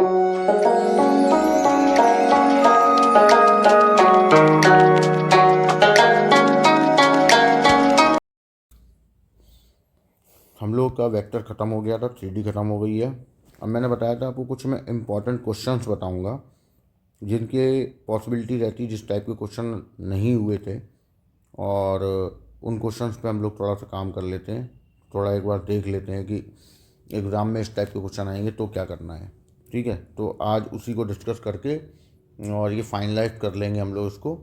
हम लोग का वेक्टर ख़त्म हो गया था, 3D ख़त्म हो गई है। अब मैंने बताया था आपको कुछ मैं इम्पॉर्टेंट क्वेश्चंस बताऊंगा जिनके पॉसिबिलिटी रहती है, जिस टाइप के क्वेश्चन नहीं हुए थे, और उन क्वेश्चंस पे हम लोग थोड़ा सा काम कर लेते हैं। थोड़ा एक बार देख लेते हैं कि एग्ज़ाम में इस टाइप के क्वेश्चन आएंगे तो क्या करना है। ठीक है, तो आज उसी को डिस्कस करके और ये फाइनलाइज कर लेंगे हम लोग इसको,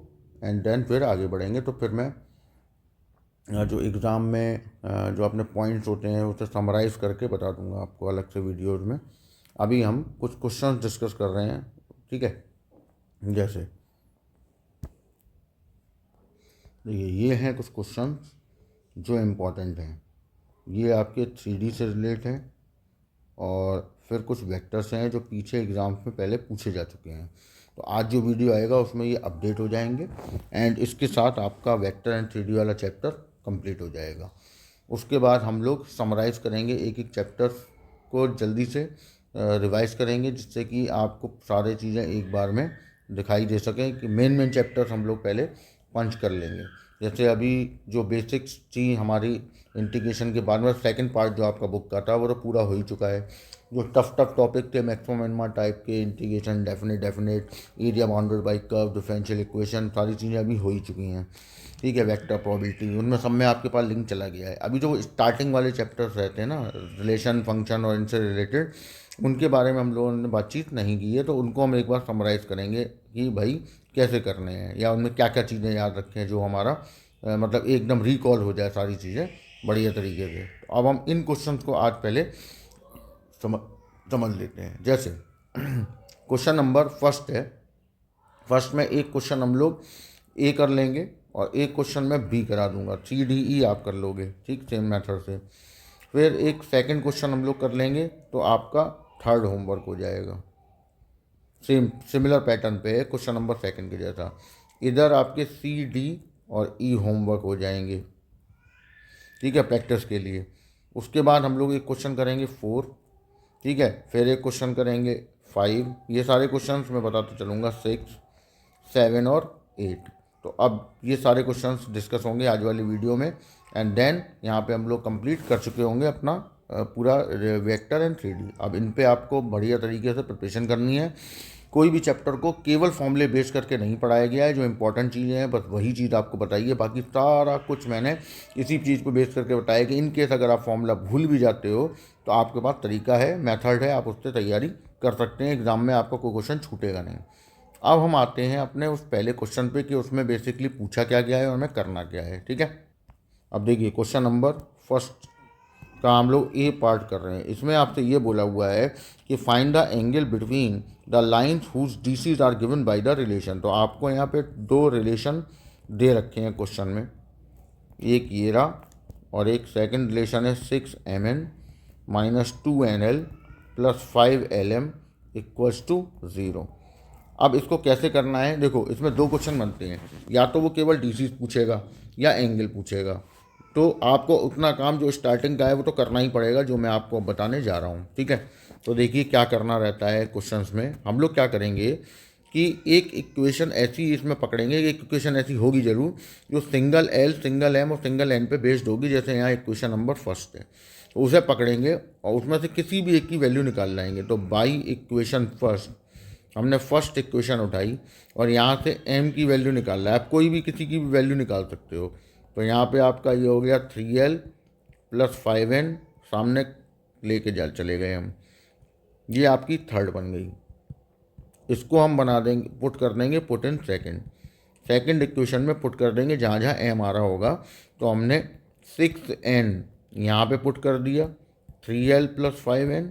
एंड देन फिर आगे बढ़ेंगे। तो फिर मैं जो एग्ज़ाम में जो अपने पॉइंट्स होते हैं उसे समराइज़ करके बता दूंगा आपको अलग से वीडियोज़ में। अभी हम कुछ क्वेश्चंस डिस्कस कर रहे हैं। ठीक है, जैसे देखिए, ये हैं कुछ क्वेश्चंस जो इम्पोर्टेंट हैं। ये आपके 3D से रिलेट हैं, और फिर कुछ वेक्टर्स हैं जो पीछे एग्ज़ाम्स में पहले पूछे जा चुके हैं। तो आज जो वीडियो आएगा उसमें ये अपडेट हो जाएंगे, एंड इसके साथ आपका वेक्टर एंड 3D वाला चैप्टर कंप्लीट हो जाएगा। उसके बाद हम लोग समराइज़ करेंगे एक एक चैप्टर को, जल्दी से रिवाइज़ करेंगे, जिससे कि आपको सारी चीज़ें एक बार में दिखाई दे सकें कि मेन चैप्टर्स हम लोग पहले पंच कर लेंगे। जैसे अभी जो बेसिक्स थी हमारी इंटीग्रेशन के बाद में, सेकंड पार्ट जो आपका बुक का था वो तो पूरा हो ही चुका है। जो टफ टॉपिक थे, मैक्सिमम मिनिमा टाइप के, integration, definite, area bounded by curve, differential equation, सारी चीज़ें अभी हो ही चुकी हैं। ठीक है, वेक्टर, प्रोबेबिलिटी, उनमें सब में आपके पास लिंक चला गया है। अभी जो स्टार्टिंग वाले चैप्टर्स रहते हैं ना, रिलेशन, फंक्शन और इनसे रिलेटेड, उनके बारे में हम लोगों ने बातचीत नहीं की है, तो उनको हम एक बार समराइज़ करेंगे कि भाई कैसे करने हैं, या उनमें क्या क्या चीज़ें याद रखें जो हमारा मतलब एकदम रिकॉल हो जाए सारी चीज़ें बढ़िया तरीके से। तो अब हम इन क्वेश्चंस को आज पहले समझ समझ लेते हैं। जैसे क्वेश्चन नंबर फर्स्ट है। फर्स्ट में एक क्वेश्चन हम लोग ए कर लेंगे और एक क्वेश्चन मैं बी करा दूंगा, CDE आप कर लोगे, ठीक, सेम मेथड से। फिर एक सेकंड क्वेश्चन हम लोग कर लेंगे, तो आपका थर्ड होमवर्क हो जाएगा। सेम सिमिलर पैटर्न पे है क्वेश्चन नंबर सेकंड के जैसा। इधर आपके CD और E होमवर्क हो जाएंगे, ठीक है, प्रैक्टिस के लिए। उसके बाद हम लोग एक क्वेश्चन करेंगे 4, ठीक है, फिर एक क्वेश्चन करेंगे 5। ये सारे क्वेश्चंस मैं बताता चलूँगा, 6, 7 और 8। तो अब ये सारे क्वेश्चंस डिस्कस होंगे आज वाली वीडियो में, एंड देन यहाँ पे हम लोग कंप्लीट कर चुके होंगे अपना पूरा वेक्टर एंड 3D। अब इन पे आपको बढ़िया तरीके से प्रिपरेशन करनी है। कोई भी चैप्टर को केवल फॉर्मूले बेस करके नहीं पढ़ाया गया है। जो इंपॉर्टेंट चीज़ें हैं बस वही चीज़ आपको बताई है, बाकी सारा कुछ मैंने इसी चीज़ को बेस करके बताया कि इन केस अगर आप फॉर्मूला भूल भी जाते हो तो आपके पास तरीका है, मेथड है, आप उससे तैयारी कर सकते हैं। एग्ज़ाम में आपका कोई क्वेश्चन छूटेगा नहीं। अब हम आते हैं अपने उस पहले क्वेश्चन पे कि उसमें बेसिकली पूछा क्या गया है और हमें करना क्या है। ठीक है, अब देखिए क्वेश्चन नंबर फर्स्ट का हम लोग ए पार्ट कर रहे हैं। इसमें आपसे ये बोला हुआ है कि find the angle between the lines whose DCs are given by the relation. तो आपको यहाँ पे दो रिलेशन दे रखे हैं क्वेश्चन में, एक ये रहा और एक सेकंड रिलेशन है 6mn minus 2nl plus 5lm equals to 0। अब इसको कैसे करना है, देखो इसमें दो क्वेश्चन बनते हैं, या तो वो केवल डीसीज पूछेगा या एंगल पूछेगा। तो आपको उतना काम जो स्टार्टिंग का है वो तो करना ही पड़ेगा, जो मैं आपको बताने जा रहा हूँ। ठीक है, तो देखिए क्या करना रहता है क्वेश्चंस में। हम लोग क्या करेंगे कि एक इक्वेशन ऐसी इसमें पकड़ेंगे, एक इक्वेशन ऐसी होगी जरूर जो सिंगल एल, सिंगल एम और सिंगल एन पे बेस्ड होगी। जैसे यहाँ इक्वेशन नंबर फर्स्ट है, तो उसे पकड़ेंगे और उसमें से किसी भी एक की वैल्यू निकाल लाएंगे। तो बाई इक्वेशन फर्स्ट, हमने फर्स्ट इक्वेशन उठाई और यहाँ से m की वैल्यू निकाल रहा है। आप कोई भी किसी की भी वैल्यू निकाल सकते हो। तो यहाँ पे आपका ये हो गया 3l प्लस 5n, सामने लेके चले गए हम, ये आपकी थर्ड बन गई। इसको हम बना देंगे, पुट कर देंगे, पुट इन सेकंड इक्वेशन में पुट कर देंगे जहाँ जहाँ m आ रहा होगा। तो हमने 6n यहाँ पे पुट कर दिया, 3l प्लस 5n,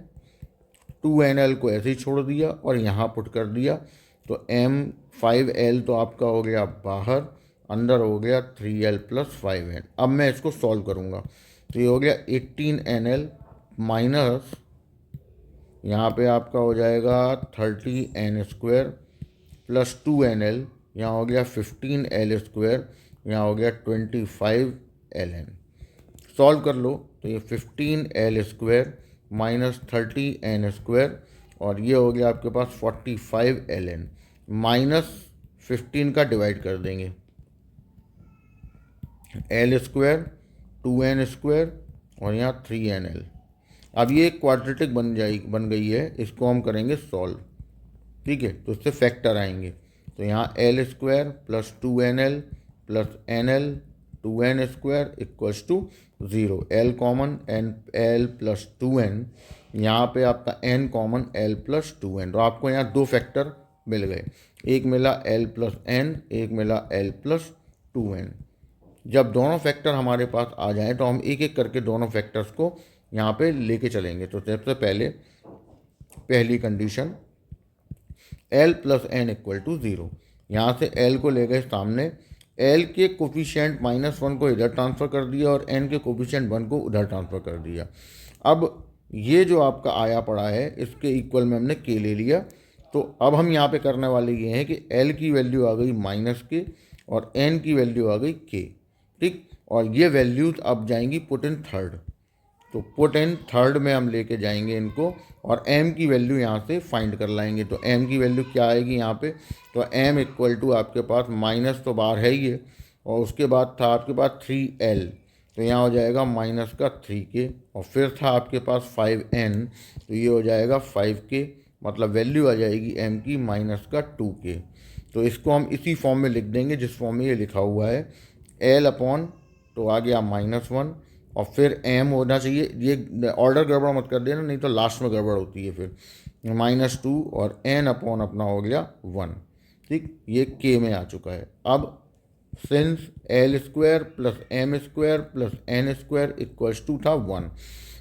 2nl को ऐसे ही छोड़ दिया और यहाँ पुट कर दिया। तो m5l तो आपका हो गया बाहर, अंदर हो गया 3l प्लस 5n। अब मैं इसको सॉल्व करूँगा, तो ये हो गया 18nl माइनस, यहाँ पे आपका हो जाएगा 30n² प्लस 2nl, यहाँ हो गया 15l², यहाँ हो गया 25ln। सॉल्व कर लो, तो ये 15l² माइनस 30n² और ये हो गया आपके पास 45 ln माइनस 15 का डिवाइड कर देंगे, एल स्क्वायर 2n² और यहाँ 3nl। अब ये क्वाड्रेटिक बन गई है, इसको हम करेंगे सॉल्व। ठीक है, तो इससे फैक्टर आएंगे। तो यहाँ L square plus 2nl plus nl 2n² equals to 0। L common N L plus 2n, यहाँ पे आपका n common l plus 2n। तो आपको यहाँ दो फैक्टर मिल गए, एक मिला l प्लस n, एक मिला l प्लस 2n। जब दोनों फैक्टर हमारे पास आ जाएं तो हम एक एक करके दोनों फैक्टर्स को यहाँ पे लेके चलेंगे। तो सबसे पहले पहली condition l plus n equal to 0, यहाँ से l को ले गए सामने, l के कोफिशिएंट -1 को इधर ट्रांसफ़र कर दिया और n के कोफिशिएंट 1 को उधर ट्रांसफ़र कर दिया। अब ये जो आपका आया पड़ा है इसके इक्वल में हमने k ले लिया। तो अब हम यहाँ पे करने वाले ये हैं कि l की वैल्यू आ गई -k और n की वैल्यू आ गई k। ठीक, और ये वैल्यूज अब जाएंगी पुट इन थर्ड। तो पुट इन थर्ड में हम लेके जाएंगे इनको और m की वैल्यू यहाँ से फाइंड कर लाएंगे। तो m की वैल्यू क्या आएगी यहाँ पे, तो m इक्वल टू आपके पास माइनस तो बाहर है ही है और उसके बाद था आपके पास 3l, तो यहाँ हो जाएगा माइनस का 3k और फिर था आपके पास 5n, तो ये हो जाएगा 5k, मतलब वैल्यू आ जाएगी m की माइनस का 2k। तो इसको हम इसी फॉर्म में लिख देंगे जिस फॉर्म में ये लिखा हुआ है, l अपॉन तो आ गया -1 और फिर m होना चाहिए, ये ऑर्डर गड़बड़ मत कर देना नहीं तो लास्ट में गड़बड़ होती है फिर, -2 और n अपॉन अपना हो गया 1। ठीक, ये k में आ चुका है। अब since l square plus m square plus n square equals to था 1,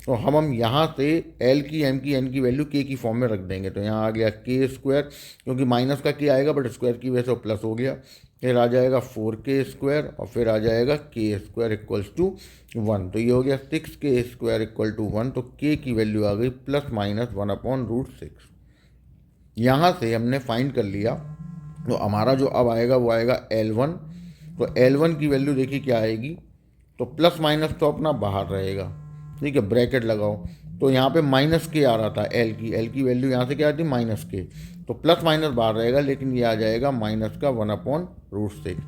तो हम यहाँ से l की m की n की वैल्यू k की फॉर्म में रख देंगे। तो यहाँ आ गया k स्क्वायर, क्योंकि माइनस का k आएगा बट स्क्वायर की वजह से प्लस हो गया, फिर आ जाएगा 4k स्क्वायर और फिर आ जाएगा k स्क्वायर इक्वल्स टू 1। तो ये हो गया 6k स्क्वायर इक्वल टू 1। तो k की वैल्यू आ गई +-1/√6। यहाँ से हमने फाइंड कर लिया, तो हमारा जो अब आएगा वो आएगा L1। तो L1 की वैल्यू देखिए क्या आएगी, तो प्लस माइनस तो अपना बाहर रहेगा, ठीक है, ब्रैकेट लगाओ। तो यहाँ पे -k आ रहा था, l की वैल्यू यहाँ से क्या आती -k, तो प्लस माइनस बाहर रहेगा, लेकिन ये आ जाएगा माइनस का 1/√6।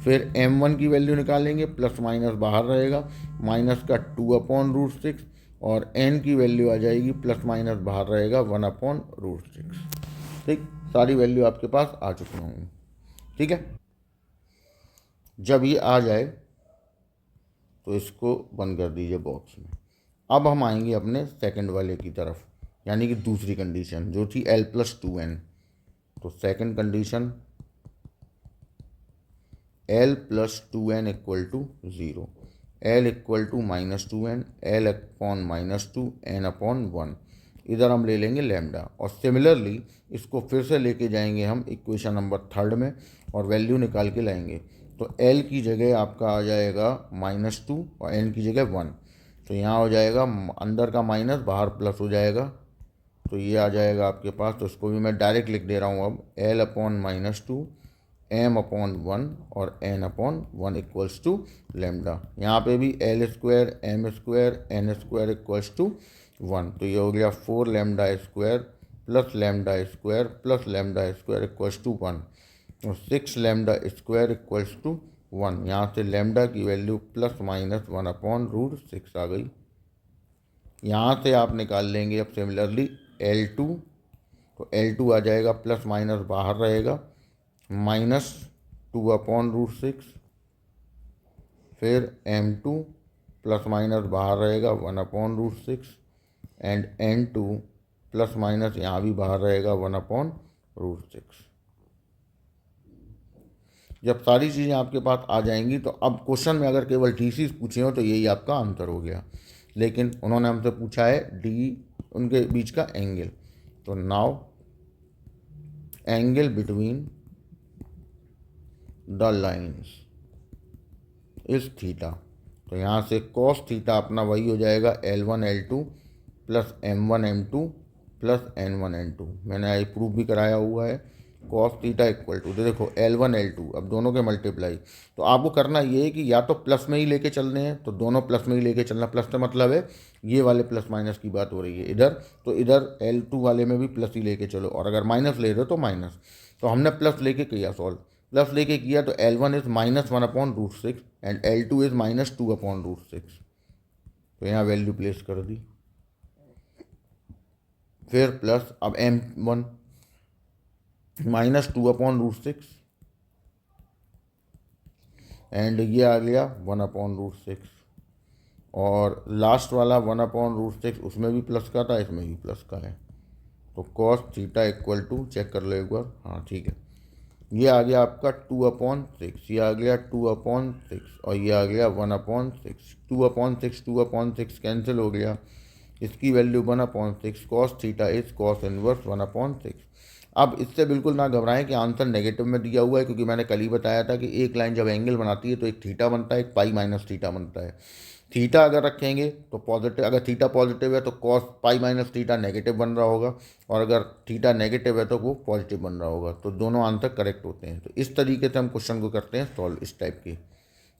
फिर m1 की वैल्यू निकालेंगे, प्लस माइनस बाहर रहेगा, माइनस का 2/√6 और n की वैल्यू आ जाएगी प्लस माइनस बाहर रहेगा 1/√6। ठीक, सारी वैल्यू आपके पास आ चुकी होंगी। ठीक है, जब ये आ जाए तो इसको बंद कर दीजिए बॉक्स में। अब हम आएंगे अपने सेकंड वाले की तरफ, यानी कि दूसरी कंडीशन जो थी l + 2n। तो second condition l + 2n equal to 0, l equal to -2n, l upon -2 n upon 1, इधर हम ले लेंगे लैम्डा। और सिमिलरली इसको फिर से लेके जाएंगे हम इक्वेशन नंबर थर्ड में और वैल्यू निकाल के लाएंगे। तो l की जगह आपका आ जाएगा -2 और n की जगह 1, तो यहाँ हो जाएगा अंदर का माइनस बाहर प्लस हो जाएगा, तो ये आ जाएगा आपके पास। तो इसको भी मैं डायरेक्ट लिख दे रहा हूँ अब, l अपॉन -2 m अपॉन 1 और n upon 1 equals to lambda. यहाँ पे भी l square m square n square equals to 1, तो ये हो गया 4 lambda square plus lambda square plus lambda square equals to 1 और 6 लैम्डा स्क्वायर इक्वल्स टू 1। यहाँ से लैम्डा की वैल्यू +-1/√6 आ गई। यहाँ से आप निकाल लेंगे अब सिमिलरली L2, तो L2 आ जाएगा प्लस माइनस बाहर रहेगा -2/√6, फिर M2 प्लस माइनस बाहर रहेगा 1/√6 एंड N2 प्लस माइनस यहाँ भी बाहर रहेगा 1/√6। जब सारी चीज़ें आपके पास आ जाएंगी तो अब क्वेश्चन में अगर केवल DC's पूछे हो तो यही आपका आंसर हो गया, लेकिन उन्होंने हमसे पूछा है डी उनके बीच का एंगल। तो now angle between the lines is theta. तो यहाँ से कॉस थीटा अपना वही हो जाएगा L1 L2 plus M1 M2 plus N1 N2। मैंने आई प्रूफ भी कराया हुआ है, कॉस थीटा इक्वल टू, देखो L1 L2 अब दोनों के मल्टीप्लाई। तो आपको करना ये है कि या तो प्लस में ही लेके चलने हैं, तो दोनों प्लस में ही लेके चलना। प्लस का मतलब है ये वाले प्लस माइनस की बात हो रही है इधर, तो इधर L2 वाले में भी प्लस ही लेके चलो, और अगर माइनस ले रहे हो तो माइनस। तो हमने प्लस लेके किया सॉल्व, प्लस लेके किया तो L1 is -1/√6 and L2 is -2/√6। तो यहाँ वैल्यू प्लेस कर दी। फिर प्लस अब M1 -2/√6 एंड ये आ गया 1/√6, और लास्ट वाला 1/√6 उसमें भी प्लस का था, इसमें भी प्लस का है। तो cos theta equal to, check कर लो एक बार, हाँ ठीक है, ये आ गया आपका 2/6, ये आ गया 2/6, और ये आ गया 1/6। 2/6 2/6 कैंसिल हो गया, इसकी value 1/6, cos theta is cos inverse 1/6। अब इससे बिल्कुल ना घबराएं कि आंसर नेगेटिव में दिया हुआ है, क्योंकि मैंने कल ही बताया था कि एक लाइन जब एंगल बनाती है तो एक थीटा बनता है, एक पाई माइनस थीटा बनता है। थीटा अगर रखेंगे तो पॉजिटिव, अगर थीटा पॉजिटिव है तो cos pi minus theta negative बन रहा होगा, और अगर थीटा नेगेटिव है तो वो पॉजिटिव बन रहा होगा। तो दोनों आंसर करेक्ट होते हैं। तो इस तरीके से हम क्वेश्चन को करते हैं सॉल्व, इस टाइप के।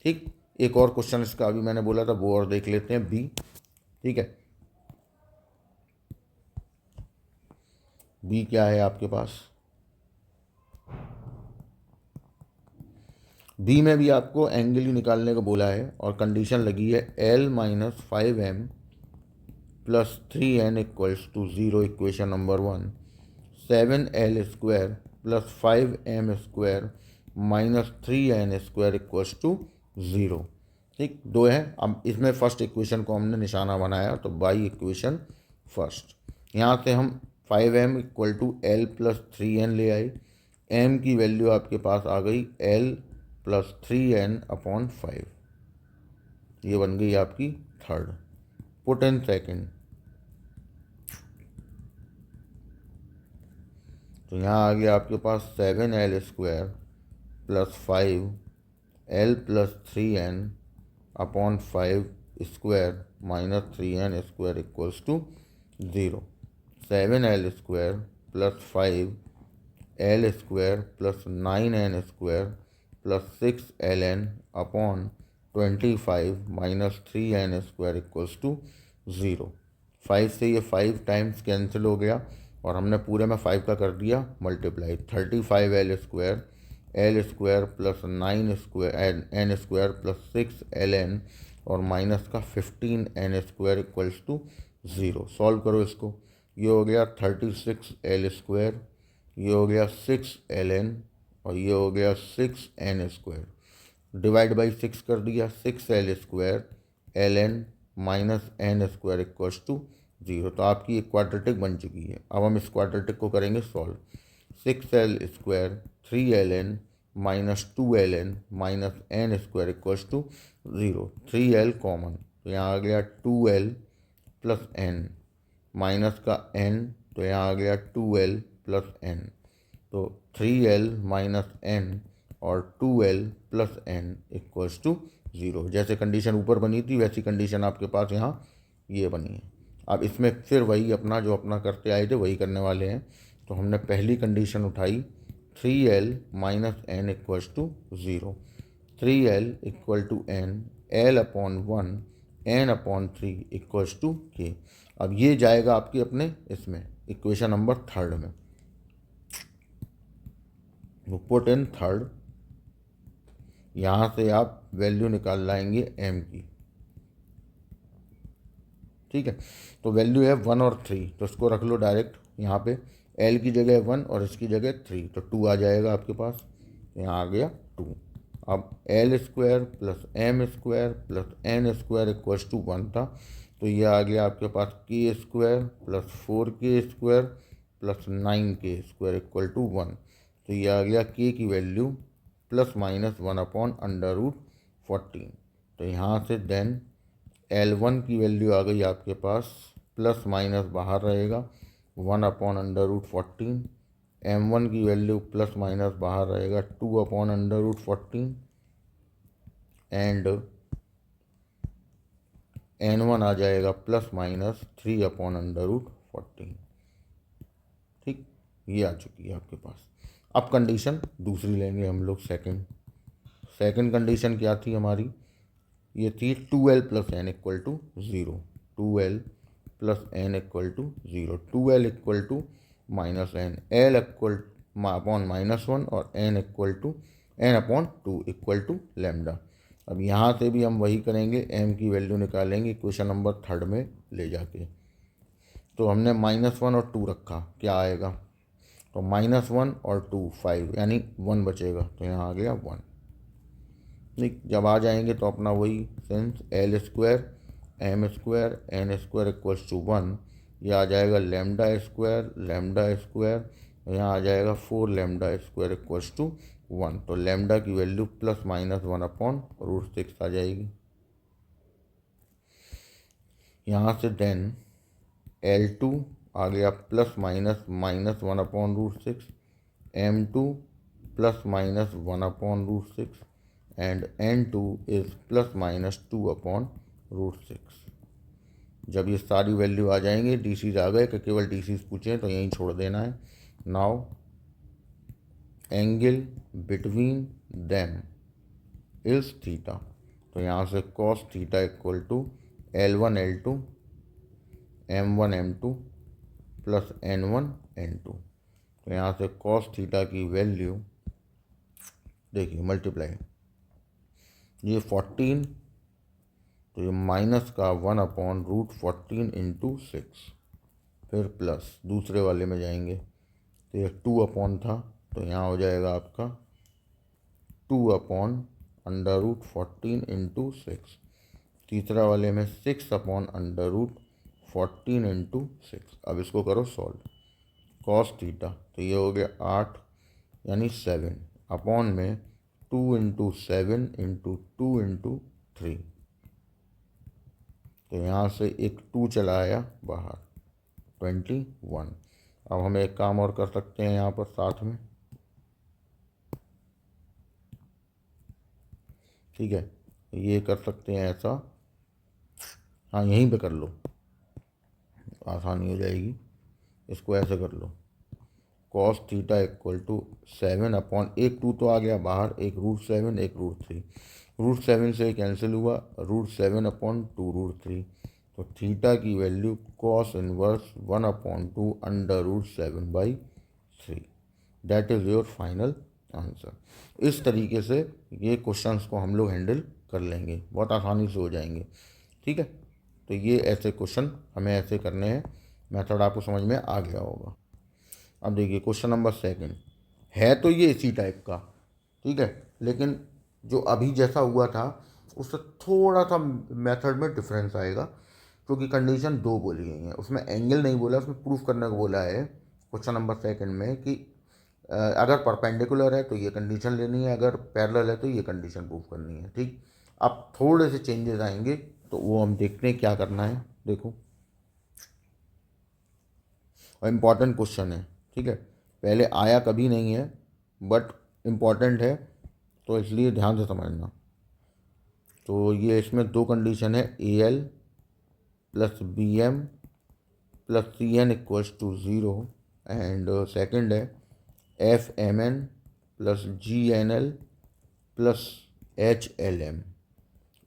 ठीक, एक और क्वेश्चन इसका अभी मैंने बोला था वो और देख लेते हैं, बी। ठीक है, बी क्या है आपके पास? बी में भी आपको एंगल ही निकालने को बोला है, और कंडीशन लगी है L-5m plus 3n equals to 0, equation number 1। 7L² plus 5m² minus 3n² equals to 0। ठीक, दो है। अब इसमें फर्स्ट इक्वेशन को हमने निशाना बनाया, तो बाई इक्वेशन फर्स्ट, यहाँ से हम 5m equal to L plus 3n ले आए। m की वैल्यू आपके पास आ गई L प्लस 3n/5, ये बन गई आपकी थर्ड। पुट इन सेकेंड, तो यहाँ आ गया आपके पास 7L² plus 5L plus 3n/5 minus 3n² equals to 0। 7L² plus 5L² plus 9n² plus 6ln/25 minus 3n² equals to 0। 5 से ये 5 टाइम्स कैंसिल हो गया, और हमने पूरे में 5 का कर दिया multiply. 35L² L² plus 9n² plus 6ln और माइनस का 15n² इक्वल्स टू 0। सॉल्व करो इसको, ये हो गया 36L², ये हो गया 6ln, और ये हो गया 6n²। डिवाइड बाई 6 कर दिया, 6L² ln minus n² equals to 0। तो आपकी एक क्वाड्रेटिक बन चुकी है। अब हम इस क्वाड्रेटिक को करेंगे solve. 6L² 3ln minus 2ln minus n² equals to 0। 3l common, तो यहाँ आ गया 2l प्लस n, माइनस का n, तो यहाँ आ गया 2l प्लस n। तो 3l माइनस n और 2l plus n equals to 0। जैसे कंडीशन ऊपर बनी थी वैसी कंडीशन आपके पास यहाँ ये बनी है। अब इसमें फिर वही अपना जो अपना करते आए थे वही करने वाले हैं। तो हमने पहली कंडीशन उठाई 3l minus n equals to 0। 3l equal to n, l/1 n/3 equals to k। अब ये जाएगा आपके अपने इसमें इक्वेशन नंबर थर्ड में। पुट इन थर्ड, यहाँ से आप वैल्यू निकाल लाएंगे m की। ठीक है, तो वैल्यू है 1 और 3, तो इसको रख लो डायरेक्ट यहाँ पे। l की जगह 1 और इसकी जगह 3, तो 2 आ जाएगा आपके पास। यहाँ आ गया 2। अब L² plus m² plus n² equals to 1 था, तो ये आ गया आपके पास k² plus 4k² plus 9k² equal to 1। तो ये आ गया k की वैल्यू प्लस माइनस 1/√14। तो यहाँ से देन L1 की वैल्यू आ गई आपके पास, प्लस माइनस बाहर रहेगा 1/√14। M1 की वैल्यू प्लस माइनस बाहर रहेगा 2/√14, एंड N1 आ जाएगा प्लस माइनस 3/√14। ठीक, ये आ चुकी है आपके पास। अब कंडीशन दूसरी लेंगे हम लोग, सेकंड कंडीशन क्या थी हमारी, ये थी 2l plus N equal to zero, 2l plus N equal to zero, 2l equal to minus N, L equal upon -1 और N equal to N upon 2 equal to lambda. अब यहाँ से भी हम वही करेंगे, एम की वैल्यू निकालेंगे क्वेश्चन नंबर 3 में ले जाके। तो हमने -1 और 2 रखा, क्या आएगा, तो -1 और 2 5, यानी 1 बचेगा, तो यहाँ आ गया 1। ठीक, जब आ जाएंगे तो अपना वही sense, L square M square N square equals to 1, ये आ जाएगा लेमडा स्क्वायर, यहाँ आ जाएगा 4 लेमडा स्क्वायर इक्वल्स टू 1। तो लेमडा की वैल्यू +-1 अपॉन √6 आ जाएगी। यहाँ से देन L2 आ गया +-1 upon √6, M2 +-1 upon √6 and N2 is +-2 upon √6। जब ये सारी वैल्यू आ जाएंगे, डीसीज आ गए कि केवल डीसीज पूछें तो यहीं छोड़ देना है। Now angle between them is theta, तो यहाँ से cos theta equal to L1 L2 M1 M2 plus N1 N2। तो यहाँ से कॉस थीटा की वैल्यू देखिए मल्टीप्लाई, ये 14, तो ये माइनस का 1 अपॉन √14 इंटू 6, फिर प्लस दूसरे वाले में जाएंगे तो ये 2 अपॉन था, तो यहाँ हो जाएगा आपका 2 अपॉन √14 इंटू 6, तीसरा वाले में 6 अपॉन √14 इंटू 6। अब इसको करो सॉल्व, कॉस थीटा, तो ये हो गया 8 यानी 7 अपॉन में 2 इंटू 7 इंटू 2 इंटू 3, तो यहाँ से एक 2 चला आया बाहर, 21। अब हम एक काम और कर सकते हैं यहाँ पर साथ में, ठीक है, ये कर सकते हैं ऐसा, हाँ यहीं पे कर लो, आसानी हो जाएगी, इसको ऐसे कर लो, cos theta equal to 7 upon, एक 2 तो आ गया बाहर, एक √7 एक √3, √7 से कैंसिल हुआ, √7 अपॉन 2 √3, तो थीटा की value cos inverse 1 upon 2 √7/3, that is your final answer. इस तरीके से ये क्वेश्चंस को हम लोग हैंडल कर लेंगे, बहुत आसानी से हो जाएंगे, ठीक है। तो ये ऐसे क्वेश्चन हमें ऐसे करने हैं, मेथड आपको समझ में आ गया होगा। अब देखिए क्वेश्चन नंबर 2 है तो ये इसी टाइप का, ठीक है, लेकिन जो अभी जैसा हुआ था उससे थोड़ा सा मेथड में डिफरेंस आएगा, क्योंकि कंडीशन 2 बोली गई है, उसमें एंगल नहीं बोला, उसमें प्रूफ करने को बोला है क्वेश्चन नंबर 2 में कि अगर परपेंडिकुलर है तो ये कंडीशन लेनी है, अगर पैरेलल है तो ये कंडीशन प्रूफ करनी है, ठीक। अब थोड़े से चेंजेस आएंगे तो वो हम देखते हैं क्या करना है, देखो, और इम्पॉर्टेंट क्वेश्चन है, ठीक है, पहले आया कभी नहीं है बट इम्पॉर्टेंट है, तो इसलिए ध्यान से समझना। तो ये इसमें 2 कंडीशन है, AL plus BM plus CN equals to 0 and second है FMN plus GNL plus HLM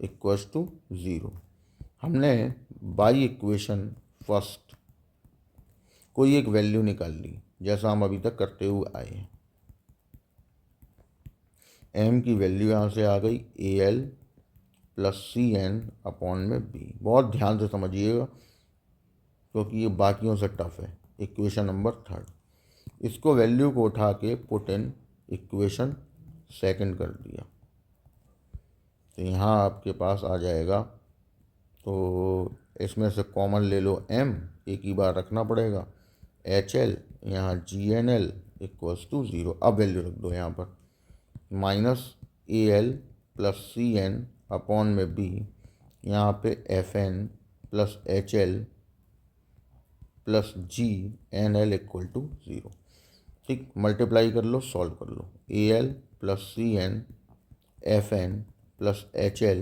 equals to 0। हमने बाई इक्वेशन फर्स्ट कोई एक वैल्यू निकाल ली, जैसा हम अभी तक करते हुए आए हैं। M की वैल्यू यहाँ से आ गई AL प्लस CN अपॉन में B, बहुत ध्यान से समझिएगा क्योंकि ये बाकियों से टफ है। इक्वेशन नंबर 3, इसको वैल्यू को उठा के पुट इन इक्वेशन 2 कर दिया, तो यहाँ आपके पास आ जाएगा, तो इसमें से कॉमन ले लो M, एक ही बार रखना पड़ेगा, HL यहाँ GNL इक्वल्स टू 0। अब वैल्यू रख दो यहाँ पर, minus AL plus CN upon में B, यहाँ पे FN plus HL plus GNL equal to 0, ठीक, मल्टीप्लाई कर लो, सॉल्व कर लो, AL plus CN FN plus HL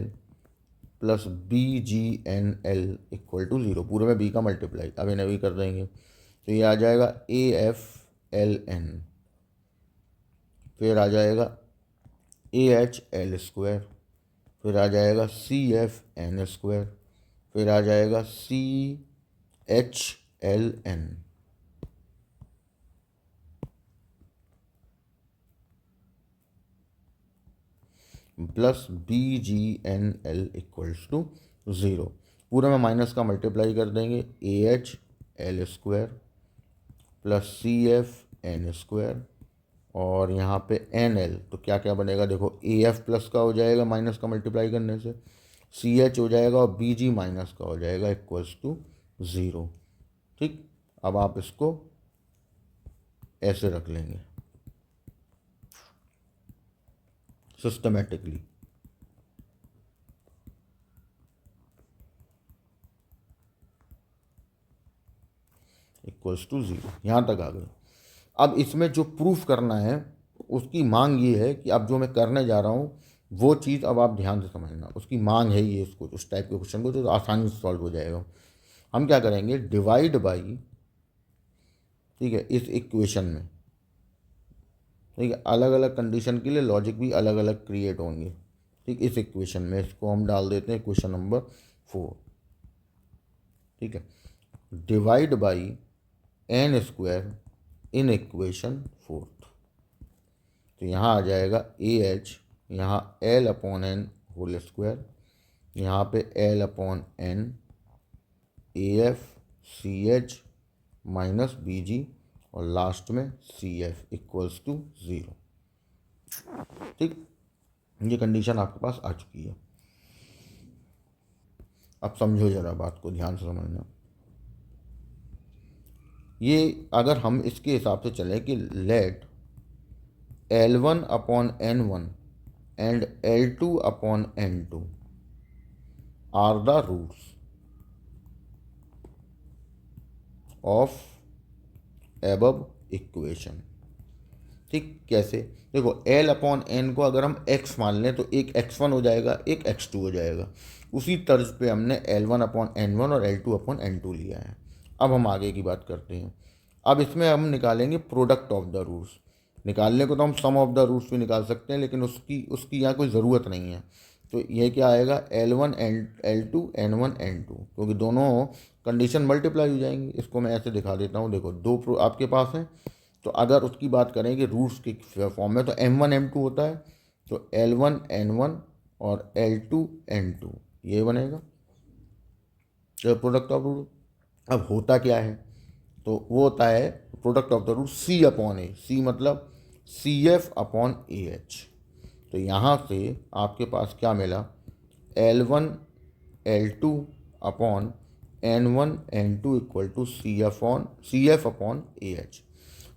plus BGNL equal to 0, पूरे में B का मल्टीप्लाई, अब इन्हें भी कर देंगे, तो ये आ जाएगा AFLN फिर आ जाएगा AHL², फिर आ जाएगा CFN², फिर आ जाएगा CHLN, प्लस BGNL=0। पूरे में माइनस का मल्टीप्लाई कर देंगे, AHL² प्लस CFN² और यहाँ पे NL, तो क्या क्या बनेगा देखो, AF प्लस का हो जाएगा माइनस का मल्टीप्लाई करने से, CH हो जाएगा और BG माइनस का हो जाएगा =0। ठीक, अब आप इसको ऐसे रख लेंगे सिस्टमेटिकली। =0, यहाँ तक आ गए। अब इसमें जो प्रूफ करना है उसकी मांग ये है कि अब जो मैं करने जा रहा हूँ वो चीज़ अब आप ध्यान से समझना, उसकी मांग है ये, इसको उस टाइप के क्वेश्चन को, तो आसानी से सॉल्व हो जाएगा। हम क्या करेंगे, डिवाइड बाई, ठीक है, इस इक्वेशन में, ठीक है, अलग अलग कंडीशन के लिए लॉजिक भी अलग अलग क्रिएट होंगे। ठीक, इस इक्वेशन में इसको हम डाल देते हैं क्वेश्चन नंबर 4। ठीक है, divide by n² in equation 4। तो यहाँ आ जाएगा AH, यहाँ L/n², यहाँ पे L/n, AF CH minus BG और लास्ट में CF=0। ठीक, ये कंडीशन आपके पास आ चुकी है। अब समझो जरा, बात को ध्यान से समझना। ये अगर हम इसके हिसाब से चलें कि late L1/n1 and L2/n2 are the roots of above equation। ठीक, कैसे, देखो L/n को अगर हम x मान लें तो एक x1 हो जाएगा, एक x2 हो जाएगा। उसी तर्ज पे हमने L1/n1 और L2/n2 लिया है। अब हम आगे की बात करते हैं। अब इसमें हम निकालेंगे प्रोडक्ट ऑफ द रूट्स। निकालने को तो हम सम ऑफ द रूट्स भी निकाल सकते हैं, लेकिन उसकी यहाँ कोई ज़रूरत नहीं है। तो ये क्या आएगा, L1 L2 N1 N2, क्योंकि दोनों कंडीशन मल्टीप्लाई हो जाएंगी। इसको मैं ऐसे दिखा देता हूँ, देखो दो आपके पास हैं, तो अगर उसकी बात करें कि रूट्स के फॉर्म में, तो M1 M2 होता है, तो L1 N1 और L2 N2 ये बनेगा प्रोडक्ट ऑफ रूट। अब होता क्या है, तो वो होता है product of the root C/A। C मतलब CF/AH। तो यहाँ से आपके पास क्या मिला, L1 L2/n1 N2 CF/AH।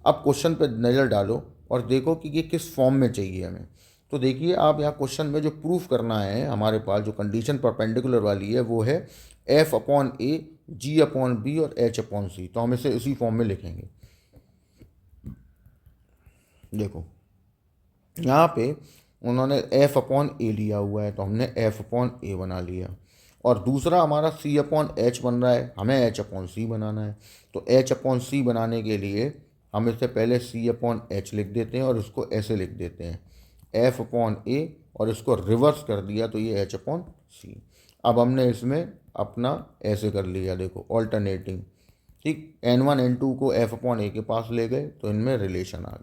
अब क्वेश्चन पे नज़र डालो और देखो कि ये किस फॉर्म में चाहिए हमें। तो देखिए, आप यहाँ क्वेश्चन में जो प्रूफ करना है, हमारे पास जो कंडीशन परपेंडिकुलर वाली है वो है F/A G/B और H/C। तो हम इसे इसी फॉर्म में लिखेंगे। देखो यहाँ पे उन्होंने F/A लिया हुआ है, तो हमने F/A बना लिया, और दूसरा हमारा C/H बन रहा है, हमें H/C बनाना है। तो H/C बनाने के लिए हम इससे पहले C/H लिख देते हैं और इसको ऐसे लिख देते हैं F/A, और इसको रिवर्स कर दिया तो ये H/C। अब हमने इसमें अपना ऐसे कर लिया, देखो ऑल्टरनेटिंग। ठीक, N1 N2 को F/A के पास ले गए तो इनमें रिलेशन आ